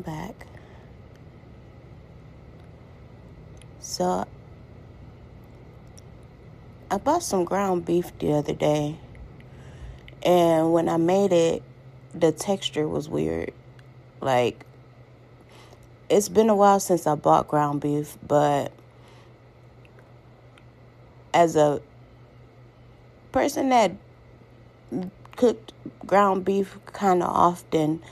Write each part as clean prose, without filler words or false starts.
back. So I bought some ground beef the other day, and when I made it, the texture was weird. Like, it's been a while since I bought ground beef, but as a person that cooked ground beef kind of often,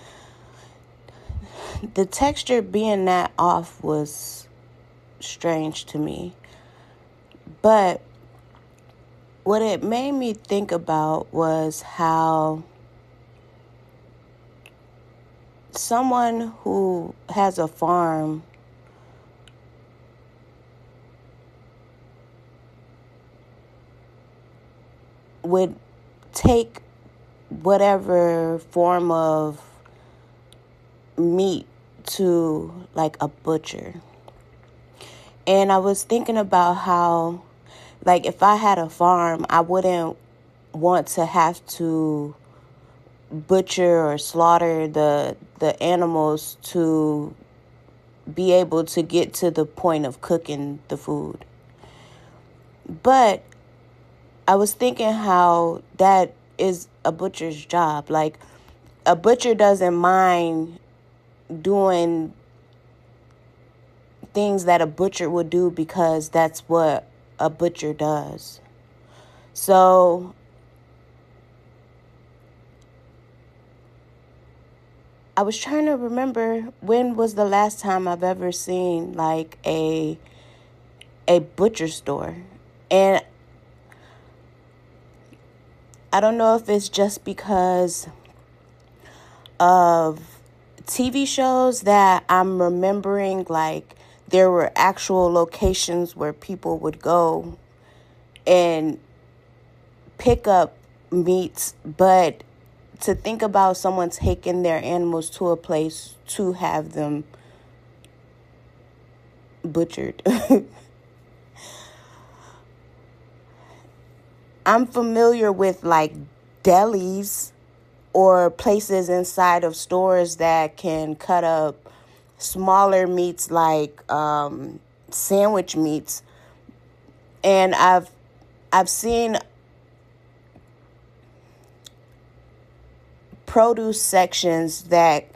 the texture being that off was strange to me. But what it made me think about was how someone who has a farm would take whatever form of meat to like a butcher. And I was thinking about how, like, if I had a farm, I wouldn't want to have to butcher or slaughter the animals to be able to get to the point of cooking the food. But I was thinking how that is a butcher's job. Like, a butcher doesn't mind doing things that a butcher would do because that's what a butcher does. So I was trying to remember when was the last time I've ever seen like a butcher store. And I don't know if it's just because of TV shows that I'm remembering like there were actual locations where people would go and pick up meats, but to think about someone taking their animals to a place to have them butchered. I'm familiar with like delis or places inside of stores that can cut up smaller meats like sandwich meats. And I've seen produce sections that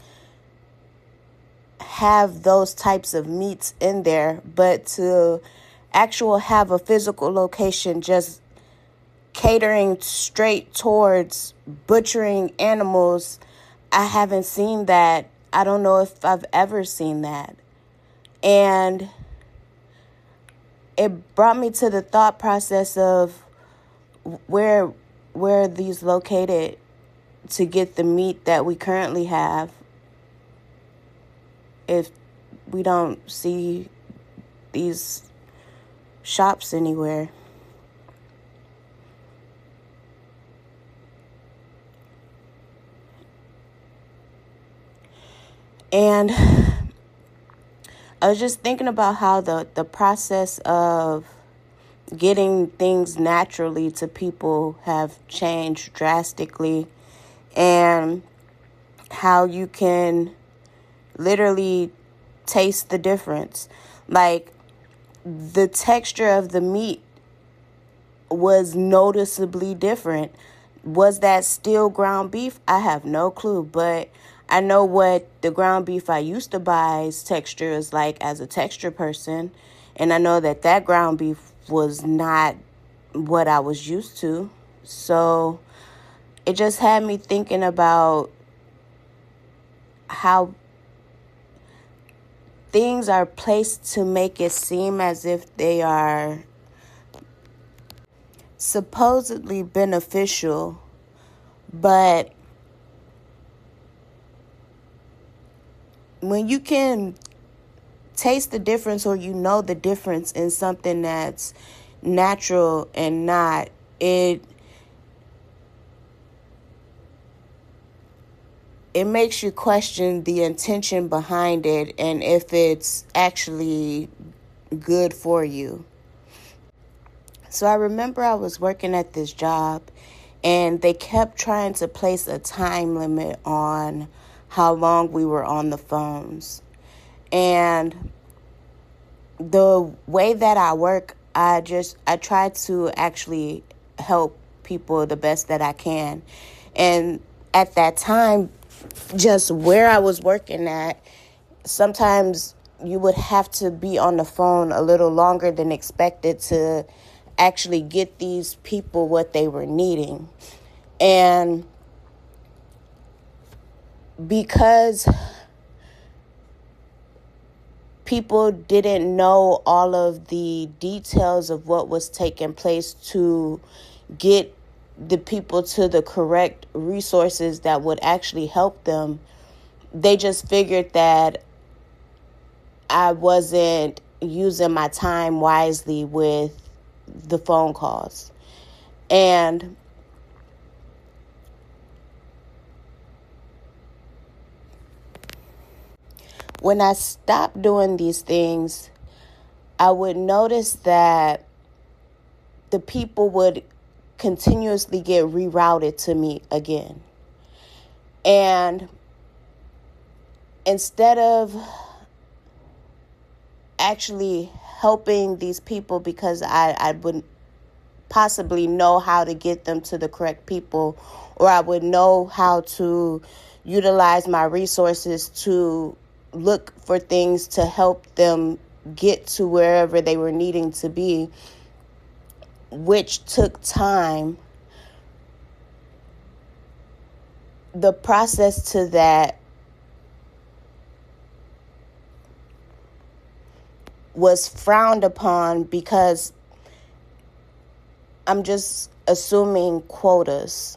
have those types of meats in there, but to have a physical location just catering straight towards butchering animals, I haven't seen that. I don't know if I've ever seen that. And it brought me to the thought process of where are these located to get the meat that we currently have if we don't see these shops anywhere. And I was just thinking about how the process of getting things naturally to people have changed drastically, and how you can literally taste the difference. Like, the texture of the meat was noticeably different. Was that still ground beef? I have no clue, but I know what the ground beef I used to buy's texture is like as a texture person, and I know that ground beef was not what I was used to. So it just had me thinking about how things are placed to make it seem as if they are supposedly beneficial, but when you can taste the difference, or you know the difference in something that's natural and not, it makes you question the intention behind it and if it's actually good for you. So I remember I was working at this job, and they kept trying to place a time limit on how long we were on the phones. And the way that I work, I try to actually help people the best that I can. And at that time, just where I was working at, sometimes you would have to be on the phone a little longer than expected to actually get these people what they were needing. And because people didn't know all of the details of what was taking place to get the people to the correct resources that would actually help them, they just figured that I wasn't using my time wisely with the phone calls. And when I stopped doing these things, I would notice that the people would continuously get rerouted to me again. And instead of actually helping these people, because I would possibly know how to get them to the correct people, or I would know how to utilize my resources to look for things to help them get to wherever they were needing to be, which took time. The process to that was frowned upon because I'm just assuming quotas.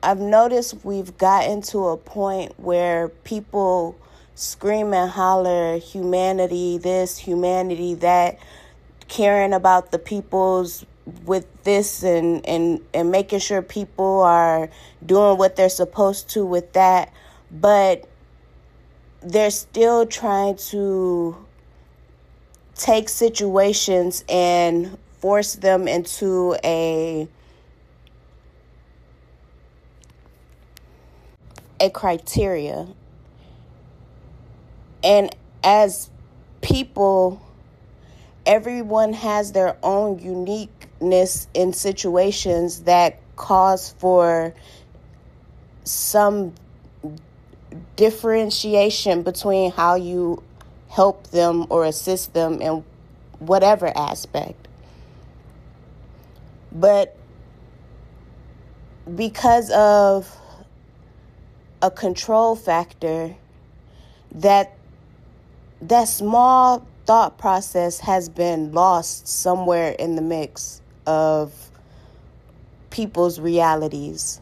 I've noticed we've gotten to a point where people scream and holler, humanity this, humanity that, caring about the peoples with this and making sure people are doing what they're supposed to with that. But they're still trying to take situations and force them into a criteria. And as people, everyone has their own uniqueness in situations that cause for some differentiation between how you help them or assist them in whatever aspect. But because of a control factor, that small thought process has been lost somewhere in the mix of people's realities.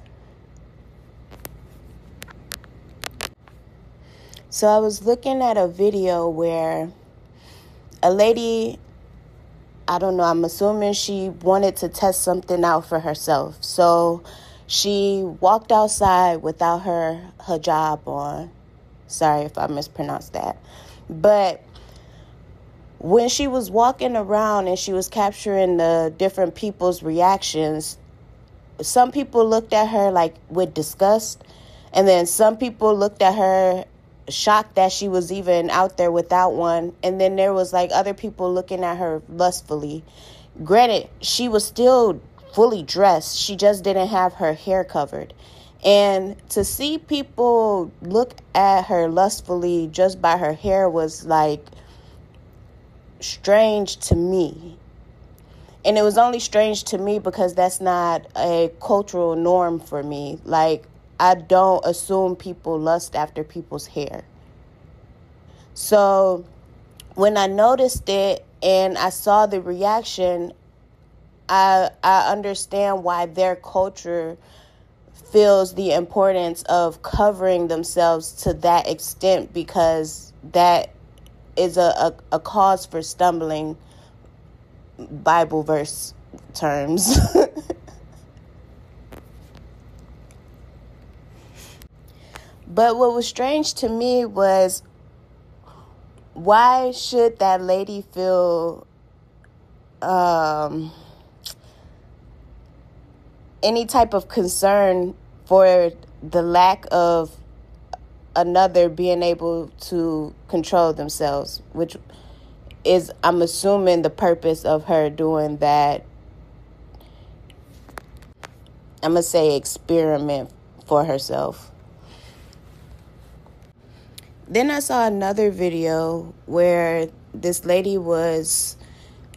So I was looking at a video where a lady, I don't know, I'm assuming she wanted to test something out for herself. So she walked outside without her hijab on. Sorry if I mispronounced that. But when she was walking around and she was capturing the different people's reactions, some people looked at her like with disgust. And then some people looked at her shocked that she was even out there without one. And then there was like other people looking at her lustfully. Granted, she was still fully dressed. She just didn't have her hair covered. And to see people look at her lustfully just by her hair was like strange to me. And it was only strange to me because that's not a cultural norm for me. Like, I don't assume people lust after people's hair. So when I noticed it and I saw the reaction, I understand why their culture feels the importance of covering themselves to that extent, because that is a cause for stumbling, Bible verse terms. But what was strange to me was, why should that lady feel any type of concern for the lack of another being able to control themselves, which is, I'm assuming, the purpose of her doing that, I'm going to say, experiment for herself. Then I saw another video where this lady was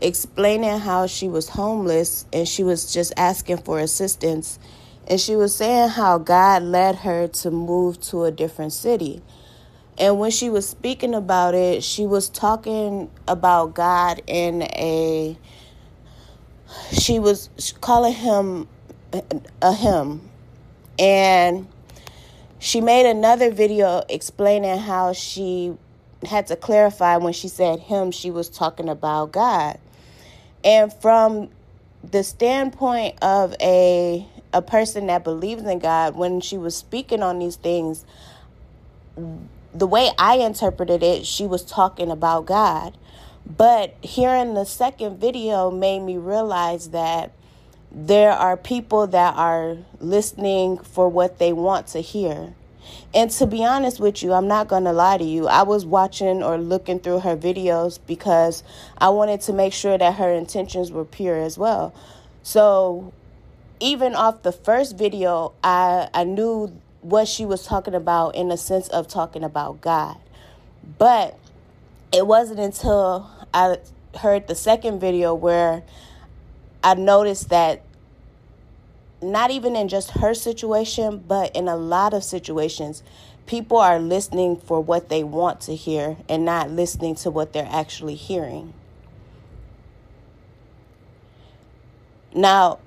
explaining how she was homeless and she was just asking for assistance. And she was saying how God led her to move to a different city. And when she was speaking about it, she was talking about God she was calling him a him. And she made another video explaining how she had to clarify when she said him, she was talking about God. And from the standpoint of a person that believes in God, when she was speaking on these things, the way I interpreted it, she was talking about God. But hearing the second video made me realize that there are people that are listening for what they want to hear. And to be honest with you, I'm not going to lie to you. I was watching or looking through her videos because I wanted to make sure that her intentions were pure as well. So even off the first video, I knew what she was talking about in the sense of talking about God. But it wasn't until I heard the second video where I noticed that not even in just her situation, but in a lot of situations, people are listening for what they want to hear and not listening to what they're actually hearing. Now,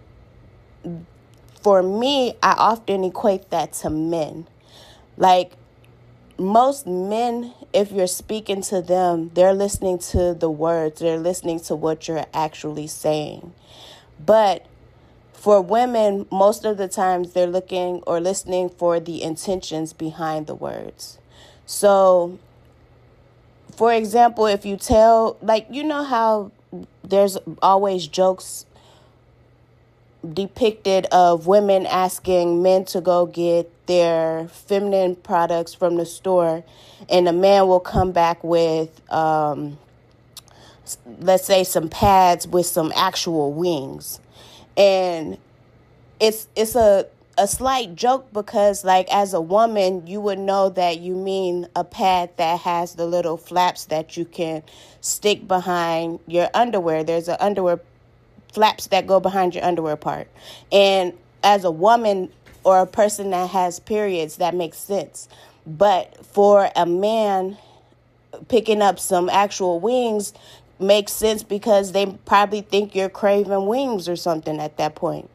for me, I often equate that to men. Like, most men, if you're speaking to them, they're listening to the words, they're listening to what you're actually saying. But for women, most of the times they're looking or listening for the intentions behind the words. So, for example, if you tell, like, you know how there's always jokes depicted of women asking men to go get their feminine products from the store, and a man will come back with, let's say, some pads with some actual wings. And it's a slight joke because, like, as a woman, you would know that you mean a pad that has the little flaps that you can stick behind your underwear. There's a underwear flaps that go behind your underwear part. And as a woman or a person that has periods, that makes sense. But for a man, picking up some actual wings makes sense because they probably think you're craving wings or something at that point.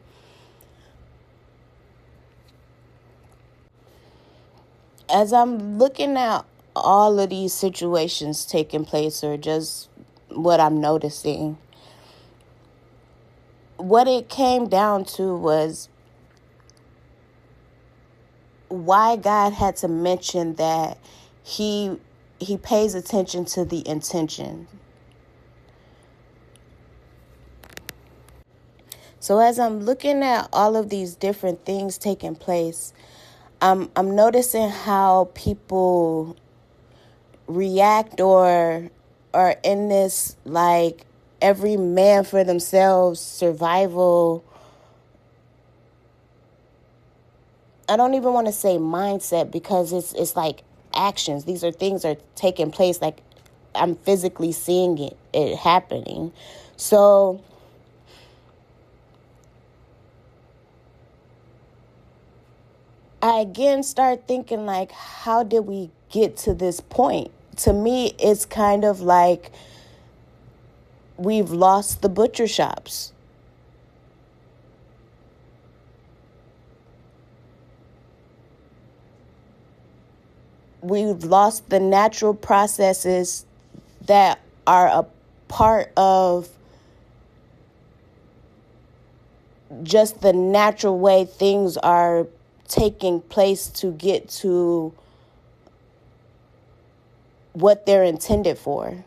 As I'm looking at all of these situations taking place, or just what I'm noticing, what it came down to was why God had to mention that he pays attention to the intention. So as I'm looking at all of these different things taking place, I'm noticing how people react or are in this, like, every man for themselves survival. I don't even want to say mindset because it's like actions. These are things that are taking place. Like, I'm physically seeing it happening. So I again start thinking, like, how did we get to this point? To me, it's kind of like we've lost the butcher shops. We've lost the natural processes that are a part of just the natural way things are taking place to get to what they're intended for.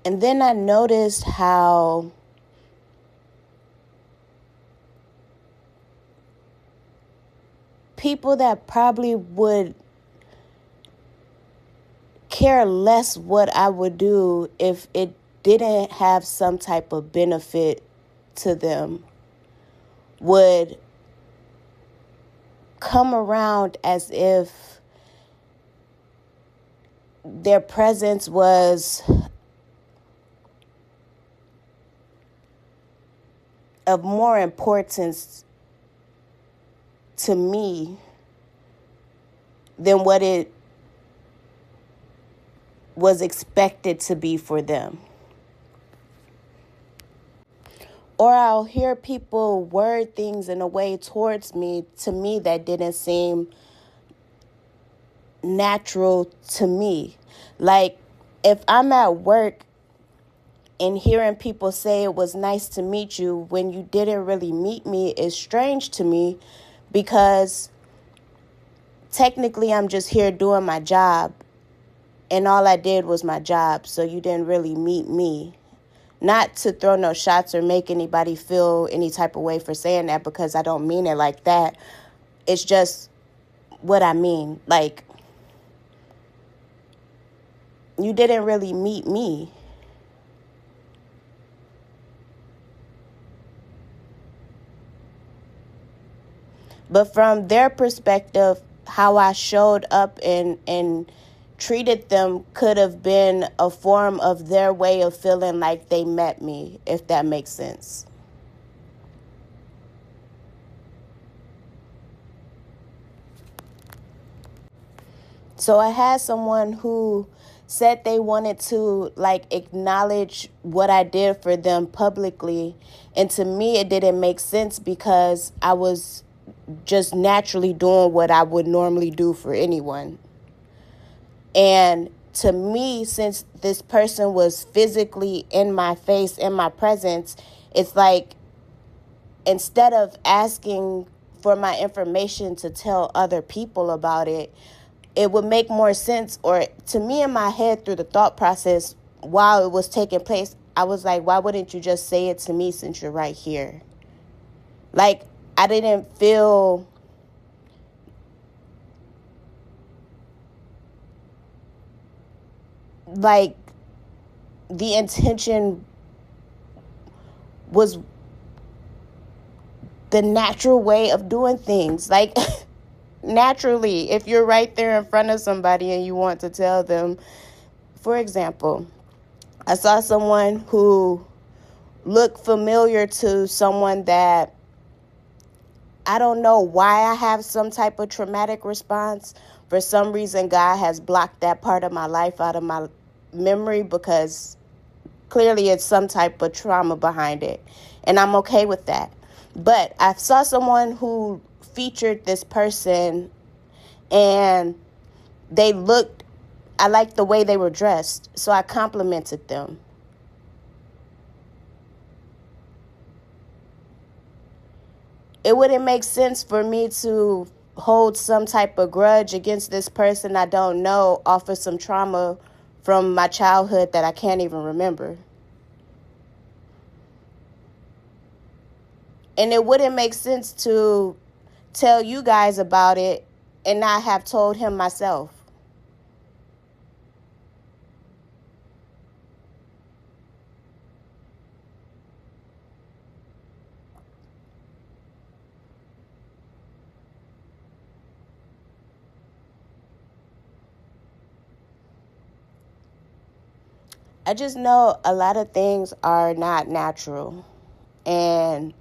And then I noticed how people that probably would care less what I would do if it didn't have some type of benefit to them would come around as if their presence was of more importance to me than what it was expected to be for them. Or I'll hear people word things in a way towards me, to me, that didn't seem natural to me. Like, if I'm at work and hearing people say it was nice to meet you when you didn't really meet me is strange to me, because technically I'm just here doing my job, and all I did was my job, so you didn't really meet me. Not to throw no shots or make anybody feel any type of way for saying that, because I don't mean it like that. It's just what I mean. Like, you didn't really meet me. But from their perspective, how I showed up and treated them could have been a form of their way of feeling like they met me, if that makes sense. So I had someone who said they wanted to acknowledge what I did for them publicly. And to me, it didn't make sense, because I was just naturally doing what I would normally do for anyone. And to me, since this person was physically in my face, in my presence, it's like, instead of asking for my information to tell other people about it, it would make more sense, or to me in my head through the thought process while it was taking place, I was like, why wouldn't you just say it to me since you're right here? Like, I didn't feel like the intention was the natural way of doing things. Like, naturally, if you're right there in front of somebody and you want to tell them, for example, I saw someone who looked familiar to someone that I don't know why I have some type of traumatic response. For some reason, God has blocked that part of my life out of my memory, because clearly it's some type of trauma behind it. And I'm okay with that. But I saw someone who featured this person, and I liked the way they were dressed, so I complimented them. It wouldn't make sense for me to hold some type of grudge against this person I don't know off of some trauma from my childhood that I can't even remember. And it wouldn't make sense to tell you guys about it and not have told him myself. I just know a lot of things are not natural. And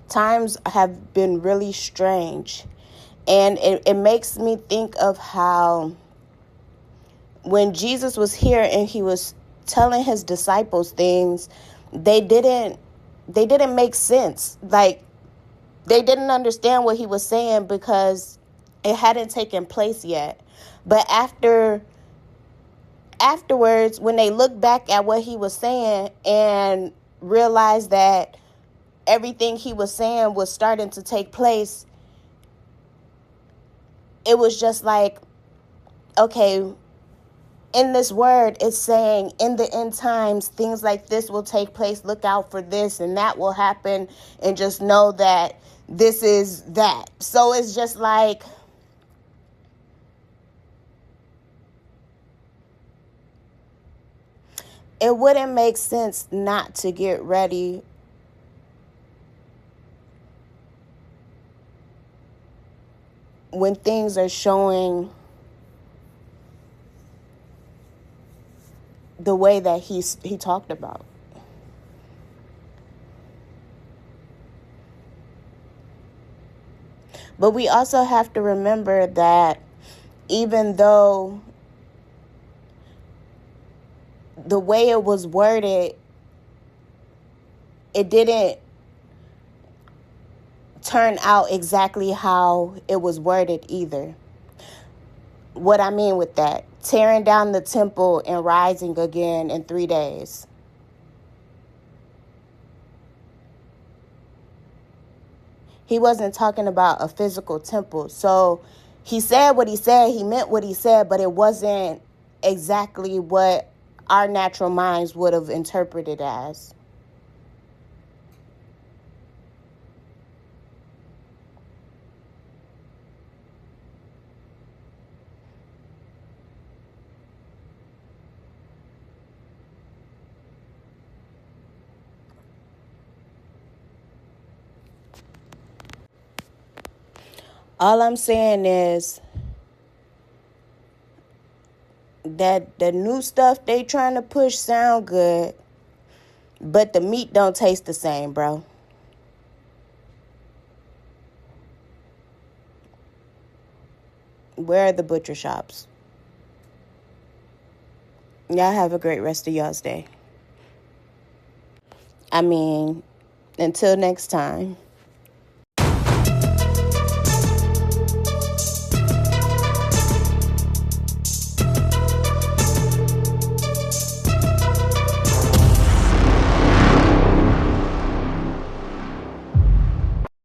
times have been really strange. And it makes me think of how when Jesus was here and he was telling his disciples things, they didn't make sense. Like, they didn't understand what he was saying because it hadn't taken place yet. But afterwards, when they look back at what he was saying and realized that everything he was saying was starting to take place, it was just like, okay, in this word, it's saying in the end times, things like this will take place. Look out for this and that will happen. And just know that this is that. So it's just like, it wouldn't make sense not to get ready when things are showing the way that he talked about. But we also have to remember that even though the way it was worded, it didn't turn out exactly how it was worded either. What I mean with that, tearing down the temple and rising again in 3 days. He wasn't talking about a physical temple. So he said what he said, he meant what he said, but it wasn't exactly what our natural minds would have interpreted as. All I'm saying is that the new stuff they trying to push sound good, but the meat don't taste the same, bro. Where are the butcher shops? Y'all have a great rest of y'all's day. I mean, until next time.